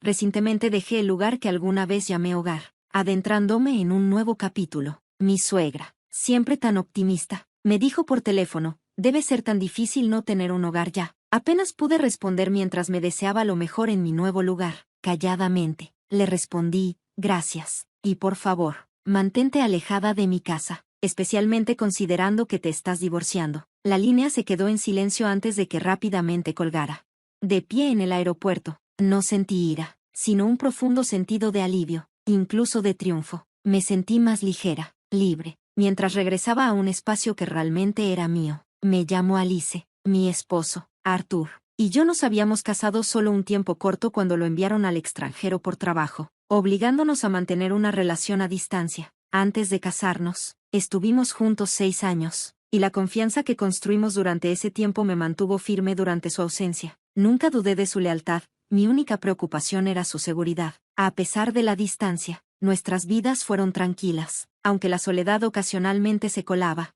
Recientemente dejé el lugar que alguna vez llamé hogar, adentrándome en un nuevo capítulo. Mi suegra, siempre tan optimista, me dijo por teléfono, debe ser tan difícil no tener un hogar ya. Apenas pude responder mientras me deseaba lo mejor en mi nuevo lugar. Calladamente, le respondí, gracias, y por favor, mantente alejada de mi casa, especialmente considerando que te estás divorciando. La línea se quedó en silencio antes de que rápidamente colgara. De pie en el aeropuerto, no sentí ira, sino un profundo sentido de alivio, incluso de triunfo. Me sentí más ligera, libre, mientras regresaba a un espacio que realmente era mío. Me llamo Alice, mi esposo, Arthur, y yo nos habíamos casado solo un tiempo corto cuando lo enviaron al extranjero por trabajo, obligándonos a mantener una relación a distancia. Antes de casarnos, estuvimos juntos 6 años, y la confianza que construimos durante ese tiempo me mantuvo firme durante su ausencia. Nunca dudé de su lealtad, mi única preocupación era su seguridad. A pesar de la distancia, nuestras vidas fueron tranquilas, aunque la soledad ocasionalmente se colaba.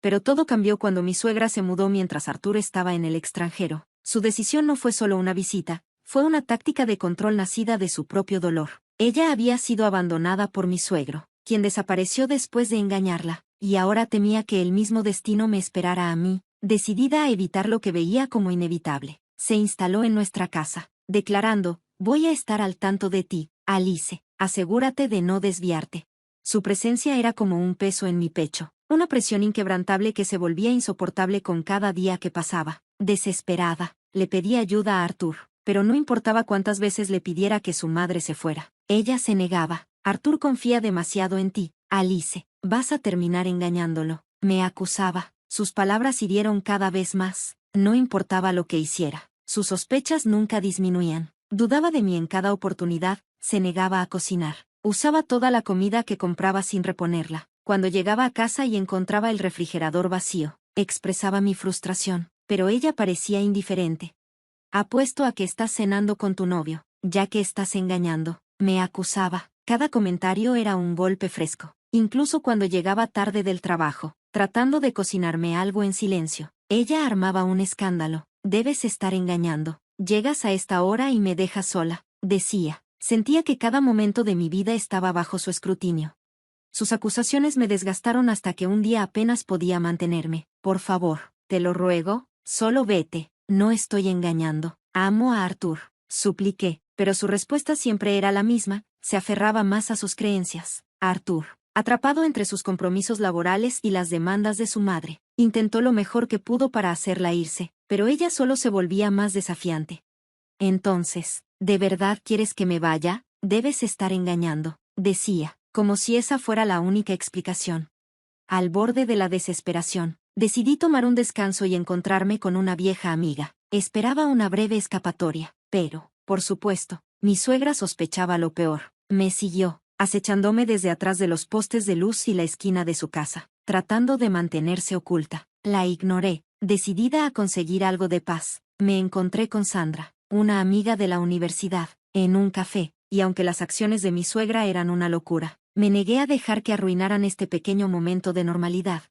Pero todo cambió cuando mi suegra se mudó mientras Arthur estaba en el extranjero. Su decisión no fue solo una visita, fue una táctica de control nacida de su propio dolor. Ella había sido abandonada por mi suegro, quien desapareció después de engañarla, y ahora temía que el mismo destino me esperara a mí, decidida a evitar lo que veía como inevitable. Se instaló en nuestra casa, declarando, voy a estar al tanto de ti, Alice, asegúrate de no desviarte. Su presencia era como un peso en mi pecho, una presión inquebrantable que se volvía insoportable con cada día que pasaba. Desesperada, le pedí ayuda a Arthur, pero no importaba cuántas veces le pidiera que su madre se fuera. Ella se negaba. Arthur confía demasiado en ti, Alice, vas a terminar engañándolo. Me acusaba. Sus palabras hirieron cada vez más. No importaba lo que hiciera. Sus sospechas nunca disminuían. Dudaba de mí en cada oportunidad, se negaba a cocinar. Usaba toda la comida que compraba sin reponerla. Cuando llegaba a casa y encontraba el refrigerador vacío, expresaba mi frustración, pero ella parecía indiferente. Apuesto a que estás cenando con tu novio, ya que estás engañando, me acusaba. Cada comentario era un golpe fresco, incluso cuando llegaba tarde del trabajo, tratando de cocinarme algo en silencio. Ella armaba un escándalo. Debes estar engañando. Llegas a esta hora y me dejas sola, decía. Sentía que cada momento de mi vida estaba bajo su escrutinio. Sus acusaciones me desgastaron hasta que un día apenas podía mantenerme. Por favor, te lo ruego, solo vete. No estoy engañando. Amo a Arthur, supliqué, pero su respuesta siempre era la misma, se aferraba más a sus creencias. Arthur, atrapado entre sus compromisos laborales y las demandas de su madre, intentó lo mejor que pudo para hacerla irse, pero ella solo se volvía más desafiante. Entonces, ¿de verdad quieres que me vaya? Debes estar engañando, decía, como si esa fuera la única explicación. Al borde de la desesperación, decidí tomar un descanso y encontrarme con una vieja amiga. Esperaba una breve escapatoria, pero, por supuesto, mi suegra sospechaba lo peor. Me siguió, acechándome desde atrás de los postes de luz y la esquina de su casa, tratando de mantenerse oculta. La ignoré, decidida a conseguir algo de paz. Me encontré con Sandra, una amiga de la universidad, en un café, y aunque las acciones de mi suegra eran una locura, me negué a dejar que arruinaran este pequeño momento de normalidad.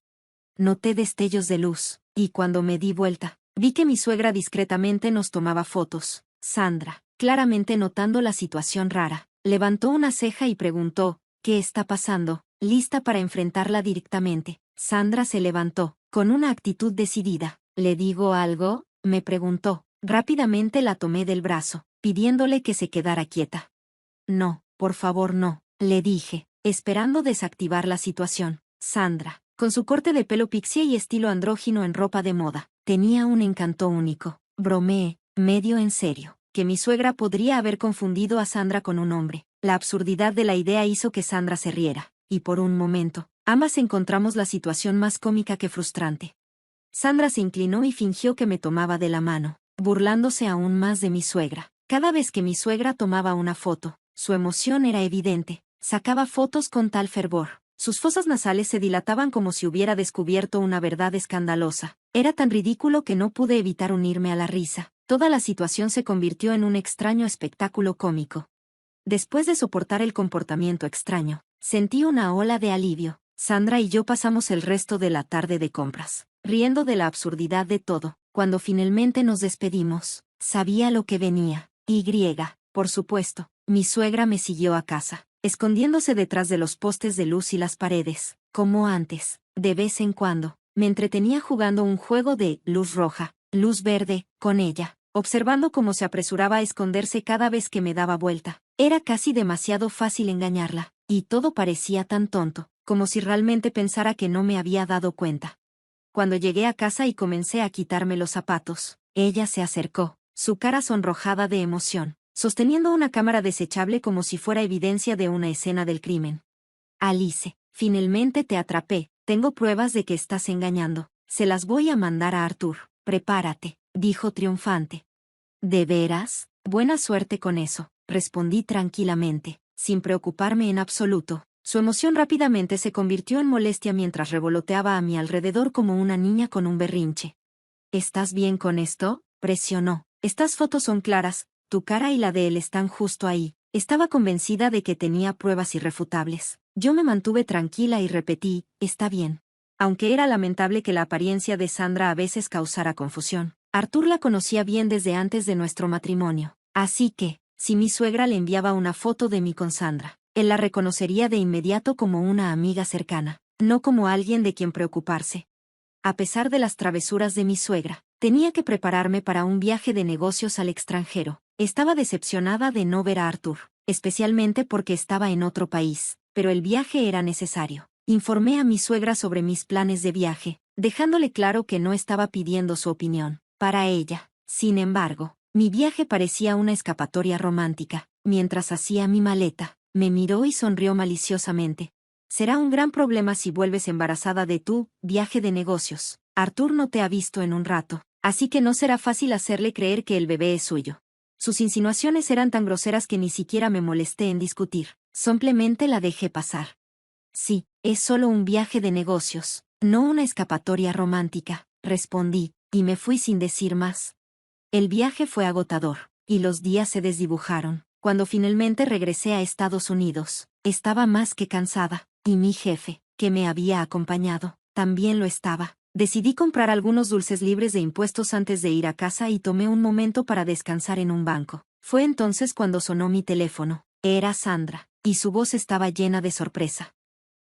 Noté destellos de luz, y cuando me di vuelta, vi que mi suegra discretamente nos tomaba fotos. Sandra, claramente notando la situación rara, levantó una ceja y preguntó, ¿qué está pasando? Lista para enfrentarla directamente. Sandra se levantó, con una actitud decidida. ¿Le digo algo?, me preguntó. Rápidamente la tomé del brazo, pidiéndole que se quedara quieta. No, por favor no, le dije, esperando desactivar la situación. Sandra, con su corte de pelo pixie y estilo andrógino en ropa de moda, tenía un encanto único. Bromeé, medio en serio, que mi suegra podría haber confundido a Sandra con un hombre. La absurdidad de la idea hizo que Sandra se riera, y por un momento, ambas encontramos la situación más cómica que frustrante. Sandra se inclinó y fingió que me tomaba de la mano, burlándose aún más de mi suegra. Cada vez que mi suegra tomaba una foto, su emoción era evidente. Sacaba fotos con tal fervor. Sus fosas nasales se dilataban como si hubiera descubierto una verdad escandalosa. Era tan ridículo que no pude evitar unirme a la risa. Toda la situación se convirtió en un extraño espectáculo cómico. Después de soportar el comportamiento extraño, sentí una ola de alivio. Sandra y yo pasamos el resto de la tarde de compras, riendo de la absurdidad de todo. Cuando finalmente nos despedimos, sabía lo que venía. Por supuesto, mi suegra me siguió a casa, escondiéndose detrás de los postes de luz y las paredes, como antes. De vez en cuando, me entretenía jugando un juego de luz roja, luz verde, con ella, observando cómo se apresuraba a esconderse cada vez que me daba vuelta. Era casi demasiado fácil engañarla, y todo parecía tan tonto, como si realmente pensara que no me había dado cuenta. Cuando llegué a casa y comencé a quitarme los zapatos, ella se acercó, su cara sonrojada de emoción, sosteniendo una cámara desechable como si fuera evidencia de una escena del crimen. Alice, finalmente te atrapé, tengo pruebas de que estás engañando, se las voy a mandar a Arthur, prepárate, dijo triunfante. ¿De veras? Buena suerte con eso, respondí tranquilamente, sin preocuparme en absoluto. Su emoción rápidamente se convirtió en molestia mientras revoloteaba a mi alrededor como una niña con un berrinche. ¿Estás bien con esto?, presionó. Estas fotos son claras, tu cara y la de él están justo ahí. Estaba convencida de que tenía pruebas irrefutables. Yo me mantuve tranquila y repetí, está bien. Aunque era lamentable que la apariencia de Sandra a veces causara confusión, Arthur la conocía bien desde antes de nuestro matrimonio. Así que, si mi suegra le enviaba una foto de mí con Sandra, él la reconocería de inmediato como una amiga cercana, no como alguien de quien preocuparse. A pesar de las travesuras de mi suegra, tenía que prepararme para un viaje de negocios al extranjero. Estaba decepcionada de no ver a Arthur, especialmente porque estaba en otro país, pero el viaje era necesario. Informé a mi suegra sobre mis planes de viaje, dejándole claro que no estaba pidiendo su opinión. Para ella, sin embargo, mi viaje parecía una escapatoria romántica. Mientras hacía mi maleta, me miró y sonrió maliciosamente. Será un gran problema si vuelves embarazada de tu viaje de negocios. Arthur no te ha visto en un rato, así que no será fácil hacerle creer que el bebé es suyo. Sus insinuaciones eran tan groseras que ni siquiera me molesté en discutir, simplemente la dejé pasar. Sí, es solo un viaje de negocios, no una escapatoria romántica, respondí, y me fui sin decir más. El viaje fue agotador, y los días se desdibujaron. Cuando finalmente regresé a Estados Unidos, estaba más que cansada, y mi jefe, que me había acompañado, también lo estaba. Decidí comprar algunos dulces libres de impuestos antes de ir a casa y tomé un momento para descansar en un banco. Fue entonces cuando sonó mi teléfono. Era Sandra, y su voz estaba llena de sorpresa.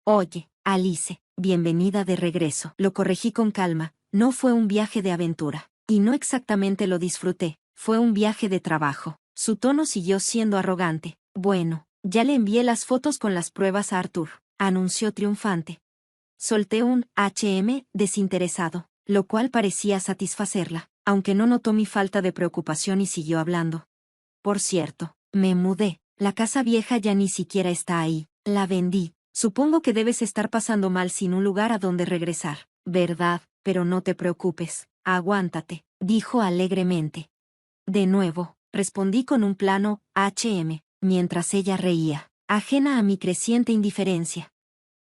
Oye, Alice, bienvenida de regreso. Lo corregí con calma, no fue un viaje de aventura, y no exactamente lo disfruté, fue un viaje de trabajo. Su tono siguió siendo arrogante. Bueno, ya le envié las fotos con las pruebas a Arthur, anunció triunfante. Solté un desinteresado, lo cual parecía satisfacerla, aunque no notó mi falta de preocupación y siguió hablando. Por cierto, me mudé, la casa vieja ya ni siquiera está ahí, la vendí. Supongo que debes estar pasando mal sin un lugar a donde regresar, ¿verdad? Pero no te preocupes, aguántate, dijo alegremente. De nuevo, respondí con un plano mientras ella reía, ajena a mi creciente indiferencia.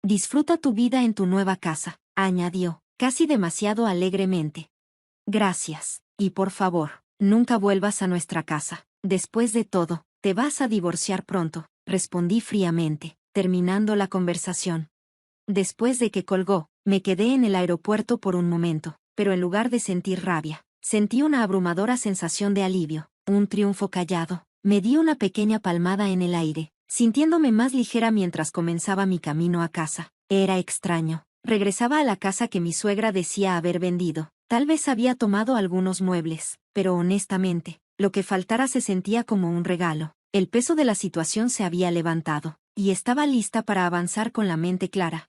Disfruta tu vida en tu nueva casa, añadió, casi demasiado alegremente. Gracias, y por favor, nunca vuelvas a nuestra casa. Después de todo, te vas a divorciar pronto, respondí fríamente, terminando la conversación. Después de que colgó, me quedé en el aeropuerto por un momento, pero en lugar de sentir rabia, sentí una abrumadora sensación de alivio, un triunfo callado. Me di una pequeña palmada en el aire, sintiéndome más ligera mientras comenzaba mi camino a casa. Era extraño. Regresaba a la casa que mi suegra decía haber vendido. Tal vez había tomado algunos muebles, pero honestamente, lo que faltara se sentía como un regalo. El peso de la situación se había levantado, y estaba lista para avanzar con la mente clara.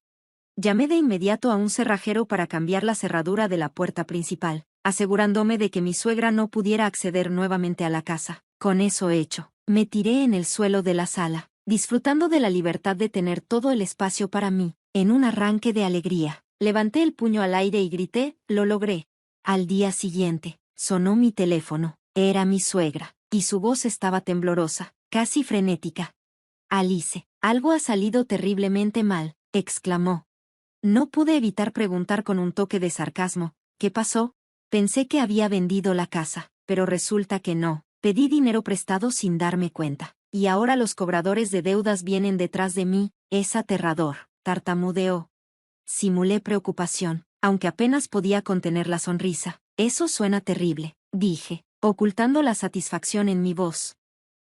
Llamé de inmediato a un cerrajero para cambiar la cerradura de la puerta principal, asegurándome de que mi suegra no pudiera acceder nuevamente a la casa. Con eso hecho, me tiré en el suelo de la sala, disfrutando de la libertad de tener todo el espacio para mí. En un arranque de alegría, levanté el puño al aire y grité, lo logré. Al día siguiente, sonó mi teléfono. Era mi suegra, y su voz estaba temblorosa, casi frenética. Alice, algo ha salido terriblemente mal, exclamó. No pude evitar preguntar con un toque de sarcasmo, ¿qué pasó? Pensé que había vendido la casa, pero resulta que no. Pedí dinero prestado sin darme cuenta, y ahora los cobradores de deudas vienen detrás de mí. Es aterrador, tartamudeó. Simulé preocupación, aunque apenas podía contener la sonrisa. Eso suena terrible, dije, ocultando la satisfacción en mi voz.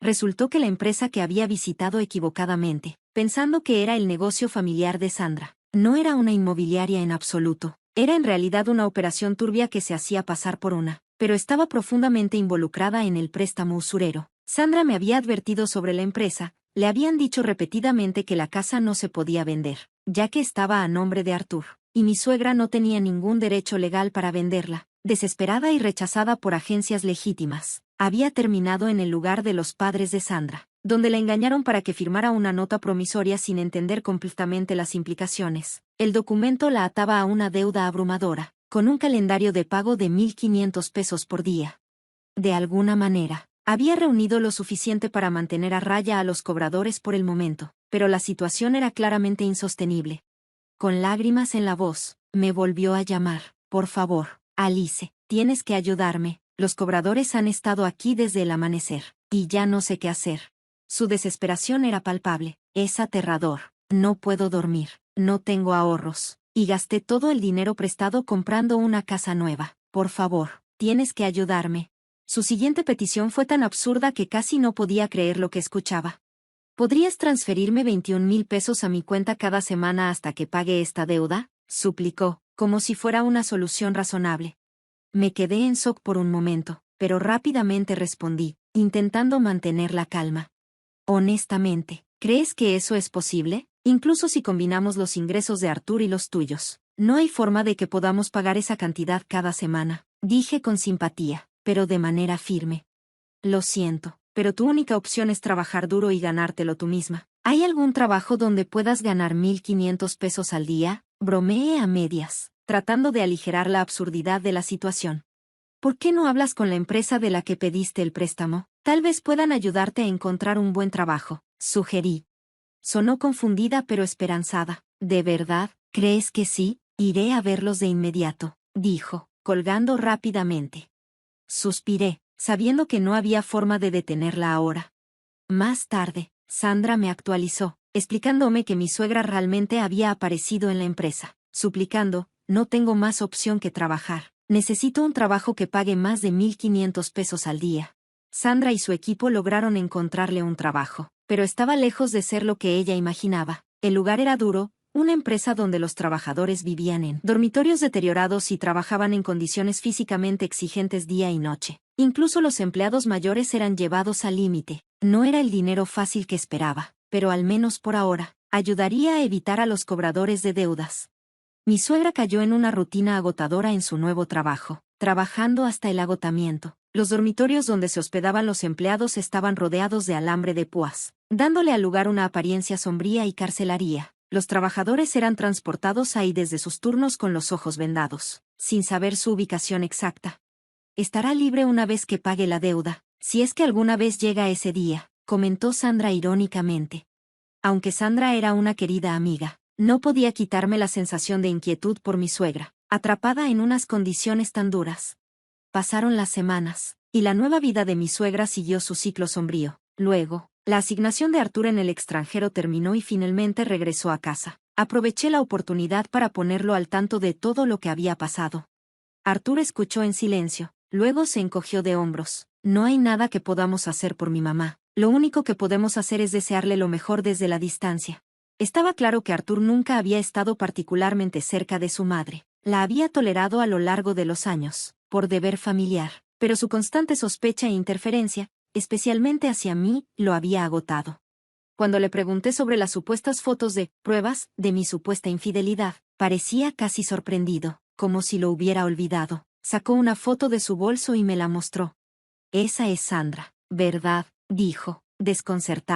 Resultó que la empresa que había visitado equivocadamente, pensando que era el negocio familiar de Sandra, no era una inmobiliaria en absoluto. Era en realidad una operación turbia que se hacía pasar por una, pero estaba profundamente involucrada en el préstamo usurero. Sandra me había advertido sobre la empresa, le habían dicho repetidamente que la casa no se podía vender, ya que estaba a nombre de Artur, y mi suegra no tenía ningún derecho legal para venderla. Desesperada y rechazada por agencias legítimas, había terminado en el lugar de los padres de Sandra, donde la engañaron para que firmara una nota promisoria sin entender completamente las implicaciones. El documento la ataba a una deuda abrumadora, con un calendario de pago de 1.500 pesos por día. De alguna manera, había reunido lo suficiente para mantener a raya a los cobradores por el momento, pero la situación era claramente insostenible. Con lágrimas en la voz, me volvió a llamar. Por favor, Alice, tienes que ayudarme. Los cobradores han estado aquí desde el amanecer, y ya no sé qué hacer. Su desesperación era palpable. Es aterrador. No puedo dormir, no tengo ahorros, y gasté todo el dinero prestado comprando una casa nueva. Por favor, tienes que ayudarme. Su siguiente petición fue tan absurda que casi no podía creer lo que escuchaba. ¿Podrías transferirme 21,000 pesos a mi cuenta cada semana hasta que pague esta deuda? Suplicó, como si fuera una solución razonable. Me quedé en shock por un momento, pero rápidamente respondí, intentando mantener la calma. Honestamente, ¿crees que eso es posible? Incluso si combinamos los ingresos de Artur y los tuyos, no hay forma de que podamos pagar esa cantidad cada semana, dije con simpatía, pero de manera firme. Lo siento, pero tu única opción es trabajar duro y ganártelo tú misma. ¿Hay algún trabajo donde puedas ganar 1.500 pesos al día? Bromeé a medias, tratando de aligerar la absurdidad de la situación. ¿Por qué no hablas con la empresa de la que pediste el préstamo? Tal vez puedan ayudarte a encontrar un buen trabajo, sugerí. Sonó confundida pero esperanzada. ¿De verdad? ¿Crees que sí? Iré a verlos de inmediato, dijo, colgando rápidamente. Suspiré, sabiendo que no había forma de detenerla ahora. Más tarde, Sandra me actualizó, explicándome que mi suegra realmente había aparecido en la empresa, suplicando, no tengo más opción que trabajar. Necesito un trabajo que pague más de 1.500 pesos al día. Sandra y su equipo lograron encontrarle un trabajo, pero estaba lejos de ser lo que ella imaginaba. El lugar era duro, una empresa donde los trabajadores vivían en dormitorios deteriorados y trabajaban en condiciones físicamente exigentes día y noche. Incluso los empleados mayores eran llevados al límite. No era el dinero fácil que esperaba, pero al menos por ahora, ayudaría a evitar a los cobradores de deudas. Mi suegra cayó en una rutina agotadora en su nuevo trabajo, trabajando hasta el agotamiento. Los dormitorios donde se hospedaban los empleados estaban rodeados de alambre de púas, dándole al lugar una apariencia sombría y carcelaría. Los trabajadores eran transportados ahí desde sus turnos con los ojos vendados, sin saber su ubicación exacta. Estará libre una vez que pague la deuda, si es que alguna vez llega ese día, comentó Sandra irónicamente. Aunque Sandra era una querida amiga, no podía quitarme la sensación de inquietud por mi suegra, atrapada en unas condiciones tan duras. Pasaron las semanas, y la nueva vida de mi suegra siguió su ciclo sombrío. Luego, la asignación de Artur en el extranjero terminó y finalmente regresó a casa. Aproveché la oportunidad para ponerlo al tanto de todo lo que había pasado. Artur escuchó en silencio, luego se encogió de hombros. No hay nada que podamos hacer por mi mamá. Lo único que podemos hacer es desearle lo mejor desde la distancia. Estaba claro que Artur nunca había estado particularmente cerca de su madre. La había tolerado a lo largo de los años, por deber familiar, pero su constante sospecha e interferencia, especialmente hacia mí, lo había agotado. Cuando le pregunté sobre las supuestas fotos de pruebas de mi supuesta infidelidad, parecía casi sorprendido, como si lo hubiera olvidado. Sacó una foto de su bolso y me la mostró. Esa es Sandra, ¿verdad?, dijo, desconcertado.